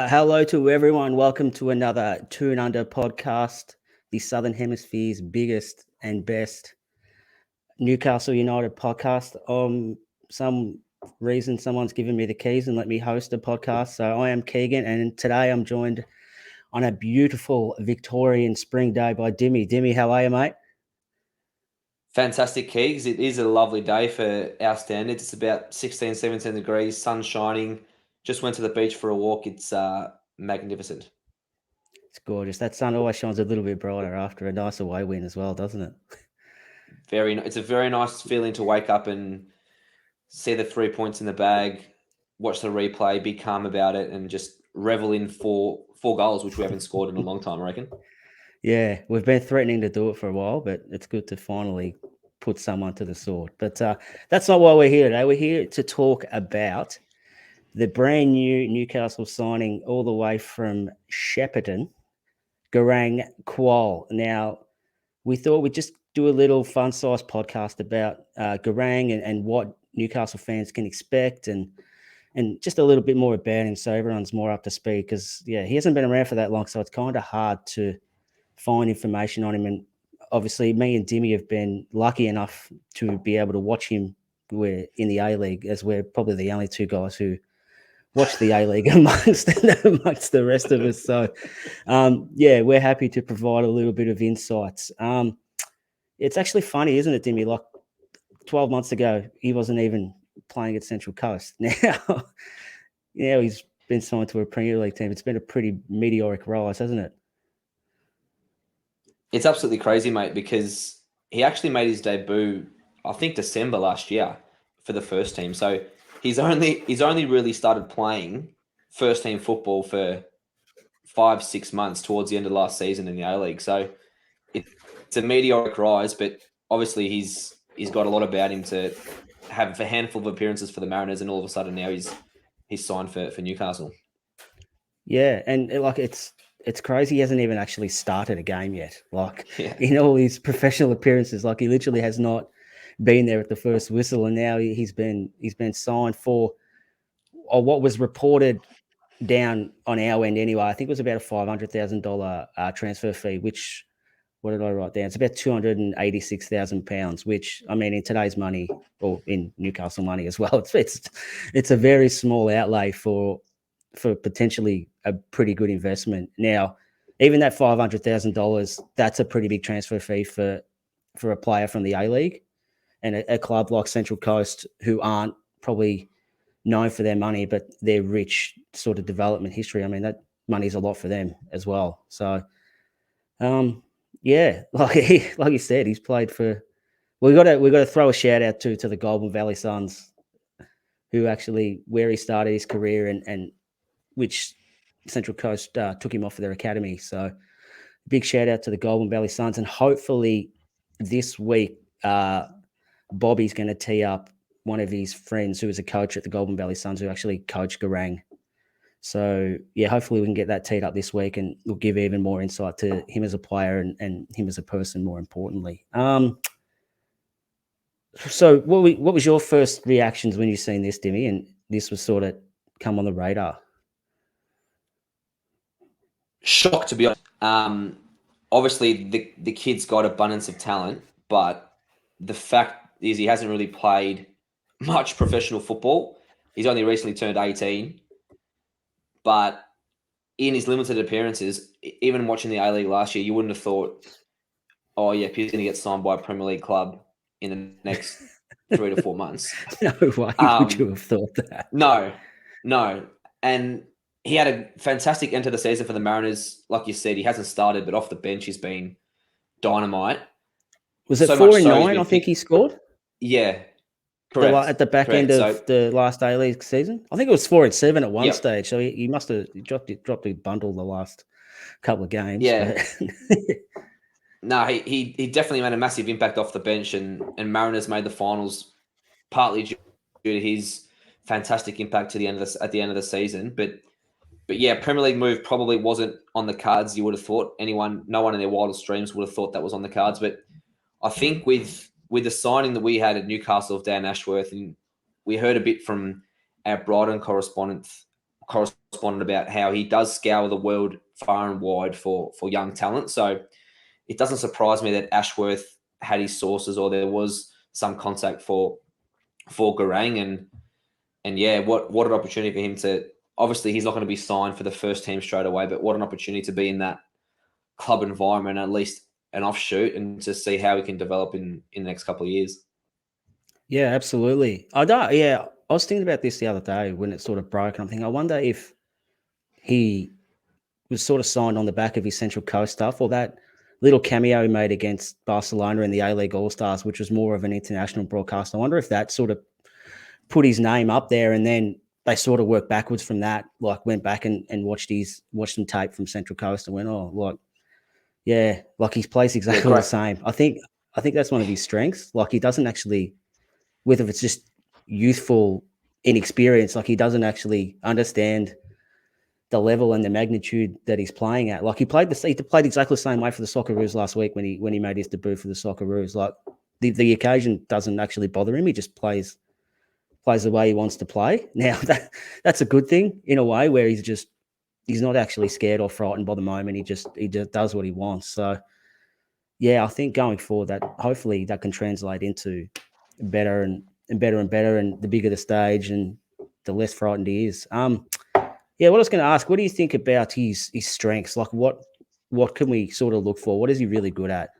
Hello to everyone. Welcome to another Toon Under podcast, the Southern Hemisphere's biggest and best Newcastle United podcast. Some reason someone's given me the keys and let me host a podcast. So I am Keegan, and today I'm joined on a beautiful Victorian spring day by Dimi. Dimi, how are you, mate? Fantastic, Keegs. It is a lovely day for our standards. It's about 16, 17 degrees, sun shining. Just went to the beach for a walk. It's magnificent. It's gorgeous. That sun always shines a little bit brighter after a nice away win as well, doesn't it? It's a very nice feeling to wake up and see the 3 points in the bag, watch the replay, be calm about it, and just revel in four goals, which we haven't scored in a long time, I reckon. Yeah, we've been threatening to do it for a while, but it's good to finally put someone to the sword. But that's not why we're here today. We're here to talk about the brand new Newcastle signing all the way from Shepparton, Garang Kuol. Now, we thought we'd just do a little fun-sized podcast about Garang and what Newcastle fans can expect and just a little bit more about him so everyone's more up to speed because, yeah, he hasn't been around for that long, so it's kind of hard to find information on him. And obviously, me and Dimi have been lucky enough to be able to watch him. We're in the A-League, as we're probably the only two guys who watch the A-League amongst the rest of us. So, yeah, we're happy to provide a little bit of insights. It's actually funny, isn't it, Dimi? Like 12 months ago, he wasn't even playing at Central Coast. Now he's been signed to a Premier League team. It's been a pretty meteoric rise, hasn't it? It's absolutely crazy, mate, because he actually made his debut, I think, December last year for the first team. So he's only really started playing first team football for 5-6 months towards the end of last season in the A-League. So it's a meteoric rise, but obviously he's got a lot about him to have a handful of appearances for the Mariners, and all of a sudden now he's signed for Newcastle. Yeah, and it's crazy. He hasn't even actually started a game yet. In all his professional appearances, he literally has not been there at the first whistle, and now he's been signed for what was reported down on our end anyway. I think it was about a $500,000 transfer fee, which, what did I write down? It's about £286,000, which, I mean, in today's money, or in Newcastle money as well, it's a very small outlay for potentially a pretty good investment. Now, even that $500,000, that's a pretty big transfer fee for a player from the A-League and a club like Central Coast, who aren't probably known for their money, but their rich sort of development history. I mean, that money's a lot for them as well. So, yeah, like you said, he's played for. We got to throw a shout out to the Golden Valley Suns, who actually where he started his career and which Central Coast took him off of their academy. So, big shout out to the Golden Valley Suns, and hopefully this week Bobby's going to tee up one of his friends who is a coach at the Golden Valley Suns who actually coached Garang. So, yeah, hopefully we can get that teed up this week, and we'll give even more insight to him as a player and him as a person, more importantly. So what was your first reactions when you seen this, Dimi, and this was sort of come on the radar? Shocked, to be honest. Obviously, the kid's got abundance of talent, but the fact is he hasn't really played much professional football. He's only recently turned 18. But in his limited appearances, even watching the A-League last year, you wouldn't have thought, oh, yeah, he's going to get signed by a Premier League club in the next 3 to 4 months. No way would you have thought that. No. And he had a fantastic end to the season for the Mariners. Like you said, he hasn't started, but off the bench he's been dynamite. Was it 4 and 9, I think he scored? Yeah. Correct. At the back end of the last A-League season? I think it was 4 and 7 at one stage. So he must have dropped a bundle the last couple of games. Yeah. No, he definitely made a massive impact off the bench, and Mariners made the finals partly due due to his fantastic impact at the end of the season. But yeah, Premier League move probably wasn't on the cards. You would have thought no one in their wildest dreams would have thought that was on the cards. But I think with the signing that we had at Newcastle of Dan Ashworth, and we heard a bit from our Brighton correspondent about how he does scour the world far and wide for young talent. So it doesn't surprise me that Ashworth had his sources, or there was some contact for Garang, and yeah, what an opportunity for him to. Obviously, he's not going to be signed for the first team straight away, but what an opportunity to be in that club environment, at least an offshoot, and to see how he can develop in the next couple of years. Yeah, absolutely. I was thinking about this the other day when it sort of broke, and I'm thinking, I wonder if he was sort of signed on the back of his Central Coast stuff, or that little cameo he made against Barcelona in the A-League All-Stars, which was more of an international broadcast. I wonder if that sort of put his name up there, and then they sort of worked backwards from that, like went back and watched some tape from Central Coast and went, oh, like, yeah, like he plays exactly the same. I think that's one of his strengths. Like, he doesn't actually, whether it's just youthful inexperience, like he doesn't actually understand the level and the magnitude that he's playing at. Like, he played exactly the same way for the Socceroos last week when he made his debut for the Socceroos. Like, the occasion doesn't actually bother him. He just plays the way he wants to play. Now that's a good thing in a way, where he's not actually scared or frightened by the moment. He just does what he wants. So yeah, I think going forward that hopefully that can translate into better and better and better, and the bigger the stage and the less frightened he is. Yeah, what I was going to ask, what do you think about his strengths? Like, what can we sort of look for? What is he really good at?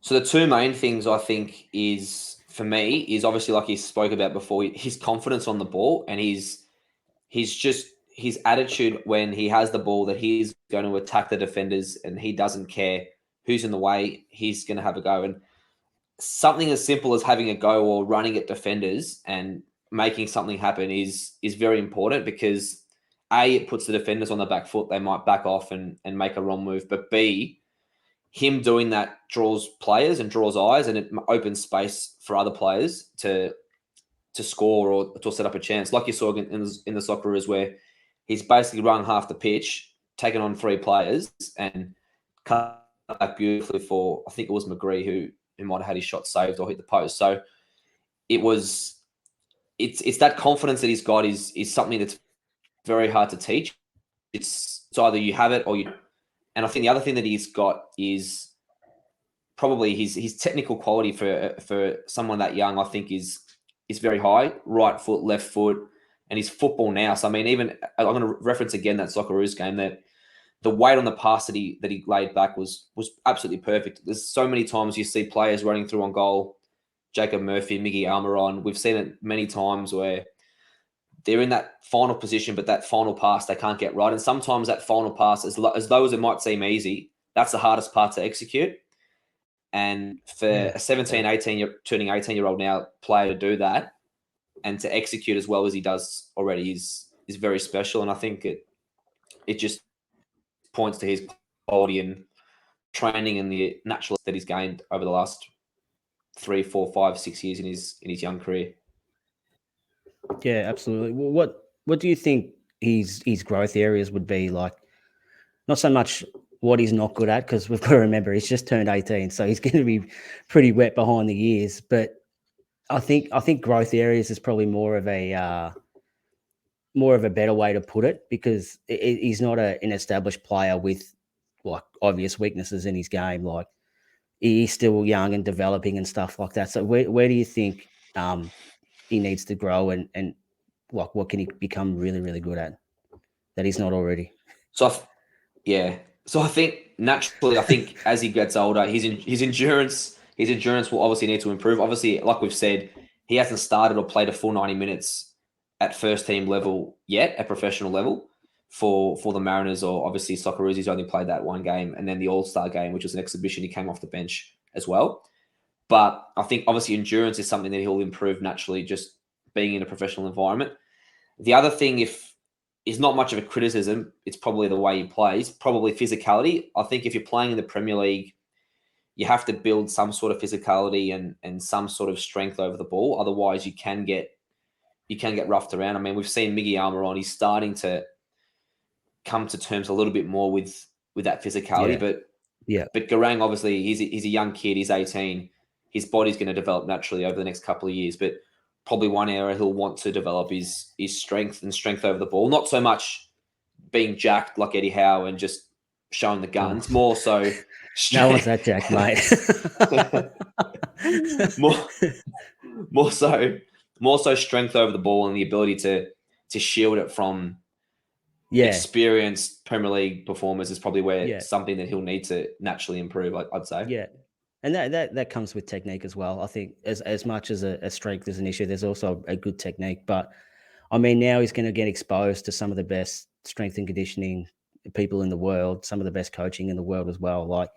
So the two main things I think for me is obviously, like he spoke about before, his confidence on the ball, and his attitude when he has the ball, that he's going to attack the defenders and he doesn't care who's in the way, he's going to have a go. And something as simple as having a go or running at defenders and making something happen is very important, because A, it puts the defenders on the back foot. They might back off and make a wrong move. But B, him doing that draws players and draws eyes, and it opens space for other players to score or to set up a chance. Like you saw in the Socceroos, where he's basically run half the pitch, taken on 3 players, and cut back beautifully for, I think it was McGree who might have had his shot saved or hit the post. So it's that confidence that he's got is something that's very hard to teach. It's either you have it or you. And I think the other thing that he's got is probably his technical quality for someone that young. I think is very high. Right foot, left foot, and his football now. So I mean, even I'm going to reference again that Socceroos game, that the weight on the pass that he laid back was absolutely perfect. There's so many times you see players running through on goal. Jacob Murphy, Miggy Almiron. We've seen it many times where they're in that final position, but that final pass they can't get right. And sometimes that final pass, as though it might seem easy, that's the hardest part to execute. And for a 17, turning 18-year-old now player to do that and to execute as well as he does already is very special. And I think it just points to his quality and training and the natural that he's gained over the last 3, 4, 5, 6 years in his young career. Yeah, absolutely. Well, what do you think his growth areas would be? Like, not so much what he's not good at, because we've got to remember he's just turned 18, so he's going to be pretty wet behind the ears. But I think growth areas is probably more of a better way to put it, because he's not an established player with like obvious weaknesses in his game. Like, he's still young and developing and stuff like that. So where do you think he needs to grow, and like what can he become really, really good at that he's not already? So I think naturally, as he gets older, his endurance will obviously need to improve. Obviously, like we've said, he hasn't started or played a full 90 minutes at first team level yet, at professional level for the Mariners, or obviously Socceroos. He's only played that one game, and then the All-Star game, which was an exhibition, he came off the bench as well. But I think obviously endurance is something that he'll improve naturally, just being in a professional environment. The other thing, is not much of a criticism, it's probably the way he plays, probably physicality. I think if you're playing in the Premier League, you have to build some sort of physicality and some sort of strength over the ball. Otherwise, you can get roughed around. I mean, we've seen Miggy Almiron. He's starting to come to terms a little bit more with that physicality. But Garang, obviously, he's a young kid. He's 18. His body's going to develop naturally over the next couple of years. But probably one area he'll want to develop is strength and strength over the ball. Not so much being jacked like Eddie Howe and just showing the guns. More so, no one's that jacked, mate. more so strength over the ball and the ability to shield it from experienced Premier League performers is probably where something that he'll need to naturally improve, I'd say. Yeah. And that comes with technique as well. I think as much as a strength is an issue, there's also a good technique. But I mean, now he's going to get exposed to some of the best strength and conditioning people in the world, some of the best coaching in the world as well. Like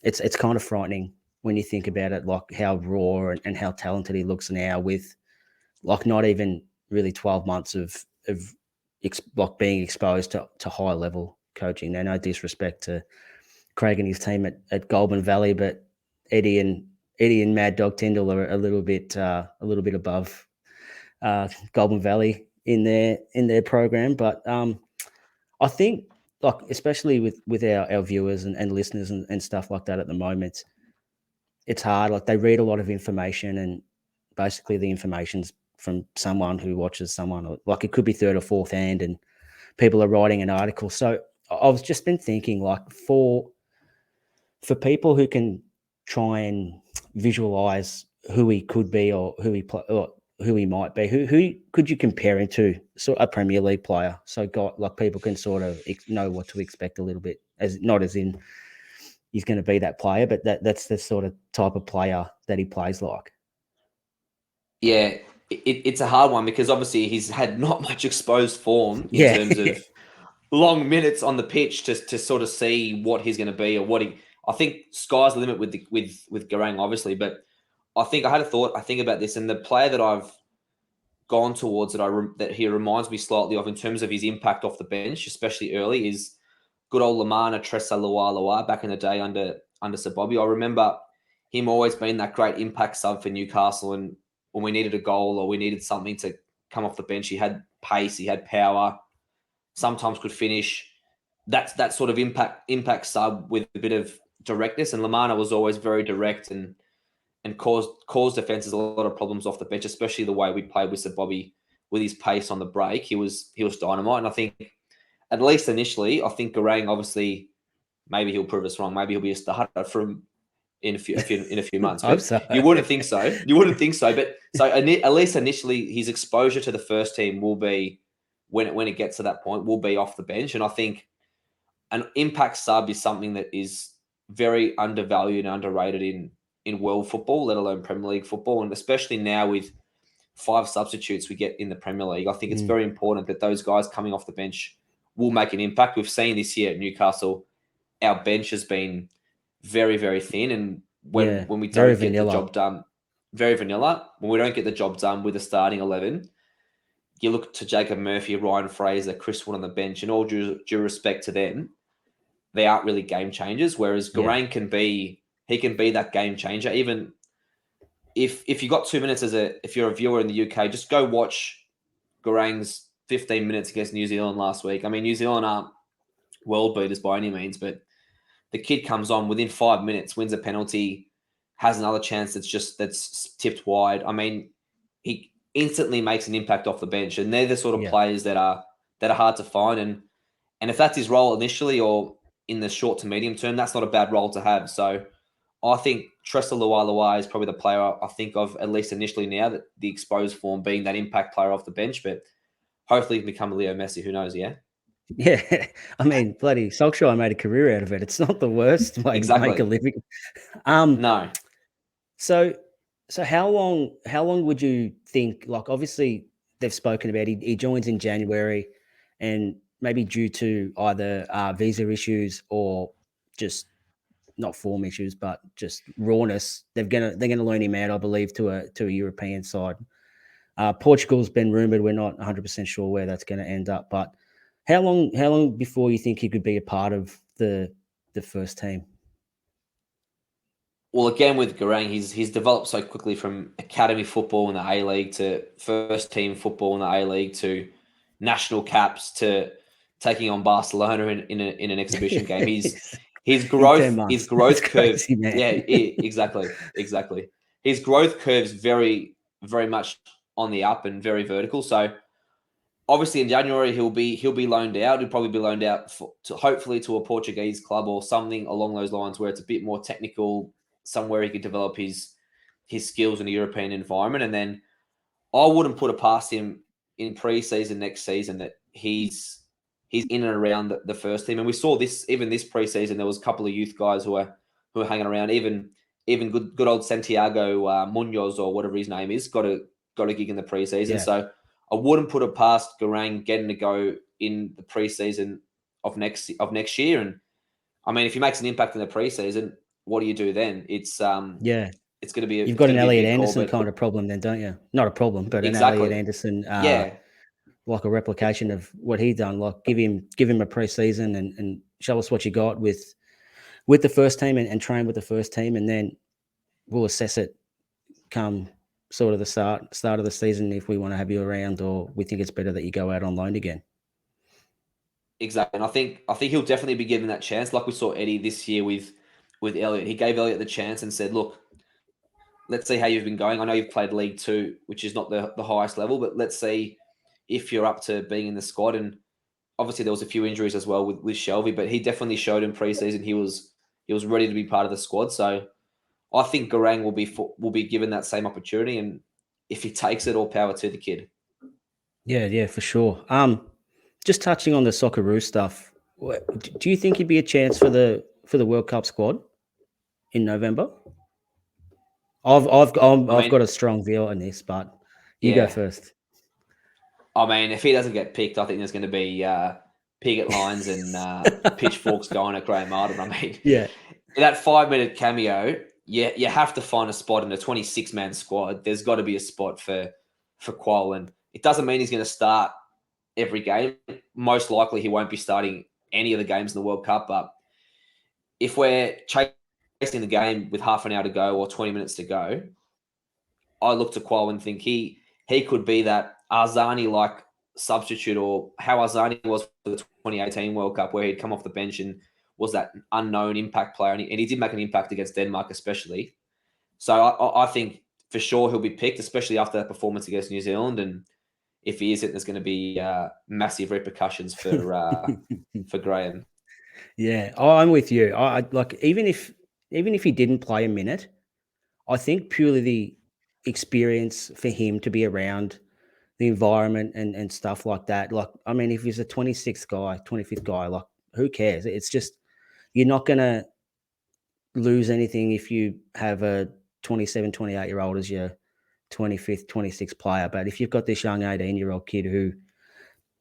it's kind of frightening when you think about it, like how raw and how talented he looks now with like not even really 12 months of like being exposed to high level coaching. Now, no disrespect to Craig and his team at Goulburn Valley, but Eddie and Mad Dog Tyndall are a little bit above Goulburn Valley in their program. But I think, like, especially with our viewers and listeners and stuff like that at the moment, it's hard. Like, they read a lot of information, and basically the information's from someone who watches someone. Like, it could be third or fourth hand, and people are writing an article. So I've just been thinking, like, for people who can try and visualize who he could be or who he might be, who could you compare him to? So a Premier League player, so like people can sort of know what to expect a little bit, not as in he's going to be that player, but that's the sort of type of player that he plays like. Yeah, it's a hard one because obviously he's had not much exposed form in terms of long minutes on the pitch to sort of see what he's going to be or what he. I think sky's the limit with Garang, obviously, but I think I think about this, and the player that I've gone towards that he reminds me slightly of in terms of his impact off the bench, especially early, is good old Lamana Tressa Lualua back in the day under Sir Bobby. I remember him always being that great impact sub for Newcastle, and when we needed a goal or we needed something to come off the bench, he had pace, he had power, sometimes could finish. That's that sort of impact sub with a bit of directness, and Lamana was always very direct and caused defenses a lot of problems off the bench, especially the way we played with Sir Bobby with his pace on the break. He was dynamite, and I think at least initially, I think Garang, obviously, maybe he'll prove us wrong. Maybe he'll be a starter from in a few months. But so. You wouldn't think so. But so at least initially, his exposure to the first team will be when it gets to that point, will be off the bench. And I think an impact sub is something that is very undervalued and underrated in world football, let alone Premier League football, and especially now with 5 substitutes we get in the Premier League. I think it's very important that those guys coming off the bench will make an impact. We've seen this year at Newcastle, our bench has been very, very thin, and when we don't get the job done, very vanilla. When we don't get the job done with the starting 11, you look to Jacob Murphy, Ryan Fraser, Chris Wood on the bench, and all due respect to them, they aren't really game changers. Whereas Garang can be that game changer. Even if you got 2 minutes if you're a viewer in the UK, just go watch Garang's 15 minutes against New Zealand last week. I mean, New Zealand aren't world beaters by any means, but the kid comes on within 5 minutes, wins a penalty, has another chance that's tipped wide. I mean, he instantly makes an impact off the bench, and they're the sort of players that are hard to find. And if that's his role initially or in the short to medium term, that's not a bad role to have. So I think Tressa Lualua is probably the player I think of, at least initially now, that the exposed form being that impact player off the bench, but hopefully he can become a Leo Messi. Who knows, yeah? Yeah. I mean, bloody Solskjaer made a career out of it. It's not the worst way to make a living. No. So how long would you think, like, obviously they've spoken about he joins in January, and maybe due to either visa issues or just not form issues, but just rawness, they're gonna loan him out, I believe, to a European side. Portugal's been rumored. We're not 100% sure where that's going to end up, but how long before you think he could be a part of the first team? Well, again with Garang, he's developed so quickly from academy football in the A League to first team football in the A League to national caps to taking on Barcelona in an exhibition game. His In 10 growth his months. That's growth curve, crazy, man. yeah, exactly. His growth curve's very much on the up and very vertical. So obviously in January he'll be loaned out. He'll probably be loaned out hopefully to a Portuguese club or something along those lines where it's a bit more technical, somewhere he could develop his skills in a European environment. And then I wouldn't put it past him in pre-season next season that he's in and around the first team. And we saw this even this pre-season. There was a couple of youth guys who were hanging around. Even good old Santiago Munoz or whatever his name is got a gig in the pre-season. Yeah. So I wouldn't put it past Garang getting to go in the preseason of next year. And I mean, if he makes an impact in the preseason, what do you do then? Yeah. It's going to be You've it's got going an to be a Elliot big call, Anderson but kind of problem then, don't you? Not a problem, but an Elliot exactly, Anderson, yeah, like a replication of what he done. Like give him a preseason and show us what you got with the first team and train with the first team, and then we'll assess it come sort of the start of the season if we want to have you around, or we think it's better that you go out on loan again. exactly. And I think he'll definitely be given that chance, like we saw Eddie this year with Elliot. He gave Elliot the chance and said, "Look, let's see how you've been going. I know you've played League Two, which is not the highest level, but let's see if you're up to being in the squad." And obviously there was a few injuries as well with Shelby, but he definitely showed in preseason he was ready to be part of the squad. So I think Garang will be given that same opportunity, and if he takes it, all power to the kid. Yeah, for sure. Just touching on the Socceroo stuff, do you think he'd be a chance for the World Cup squad in November? I've I mean, got a strong view on this, but you go yeah. first. I mean, if he doesn't get picked, I think there's going to be picket lines and pitchforks going at Graham Arden. I mean, Yeah, in that 5 minute cameo, you have to find a spot in a 26-man squad. There's got to be a spot for Kuol, and it doesn't mean he's going to start every game. Most likely, he won't be starting any of the games in the World Cup. But if we're chasing the game with half an hour to go or 20 minutes to go, I look to Kuol and think he could be that Arzani like substitute, or how Arzani was for the 2018 World Cup, where he'd come off the bench and was that unknown impact player, and he did make an impact against Denmark, especially. So I think for sure he'll be picked, especially after that performance against New Zealand. And if he isn't, there's going to be massive repercussions for Graham. yeah. I'm with you. I like even if he didn't play a minute, I think purely the experience for him to be around the environment and stuff like that. Like, I mean, if he's a 26th guy, 25th guy, like who cares? It's just you're not gonna lose anything if you have a 27, 28-year-old as your 25th, 26th player. But if you've got this young 18-year-old kid who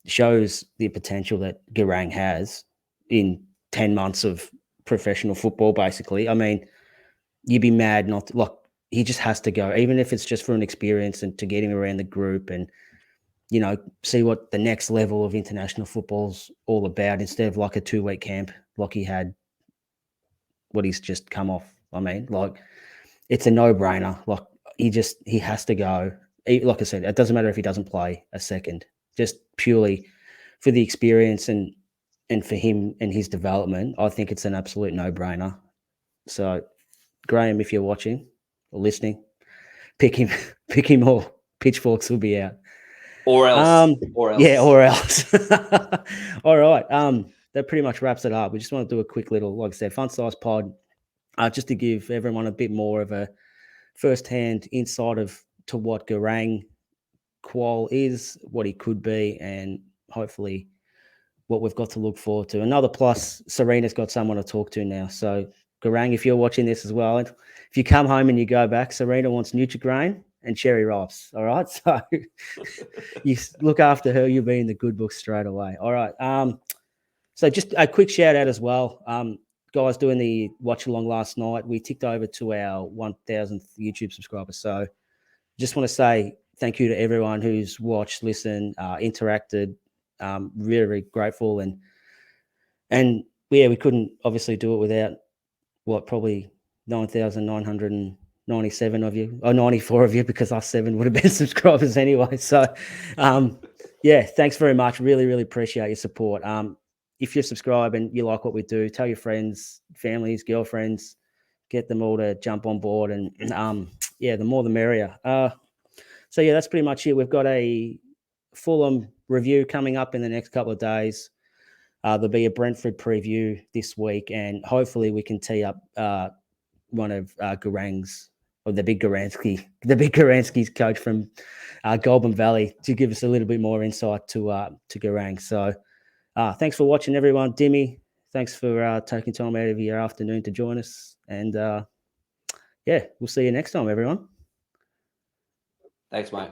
shows the potential that Garang has in 10 months of professional football, basically, I mean, you'd be mad not to, like, he just has to go, even if it's just for an experience and to get him around the group and, see what the next level of international football's all about instead of like a 2-week camp like he had, what he's just come off. I mean, like, it's a no-brainer. Like, he has to go. Like I said, it doesn't matter if he doesn't play a second, just purely for the experience and for him and his development. I think it's an absolute no-brainer. So, Graham, if you're watching or listening, pick him, or pitchforks will be out. Or else. Yeah, or else. All right. That pretty much wraps it up. We just want to do a quick little, like I said, fun size pod, just to give everyone a bit more of a first-hand insight to what Garang Kuol is, what he could be, and hopefully what we've got to look forward to. Another plus, Serena's got someone to talk to now. So, Garang, if you're watching this as well, if you come home and you go back, Serena wants Nutri-Grain and cherry rice. All right. So you look after her, you'll be in the good books straight away. All right. So just a quick shout out as well. Guys doing the watch along last night, we ticked over to our 1,000th YouTube subscriber. So just want to say thank you to everyone who's watched, listened, interacted. Really, really grateful. And yeah, we couldn't obviously do it without probably 9,997 of you, or 94 of you, because us 7 would have been subscribers anyway. So, yeah, thanks very much. Really, really appreciate your support. If you subscribe and you like what we do, tell your friends, families, girlfriends, get them all to jump on board. And yeah, the more the merrier. So yeah, that's pretty much it. We've got a Fulham review coming up in the next couple of days. There'll be a Brentford preview this week, and hopefully we can tee up one of Garang's, or the big Garangski's coach from Goulburn Valley, to give us a little bit more insight to Garang. So thanks for watching, everyone. Dimi, thanks for taking time out of your afternoon to join us. And yeah, we'll see you next time, everyone. Thanks, mate.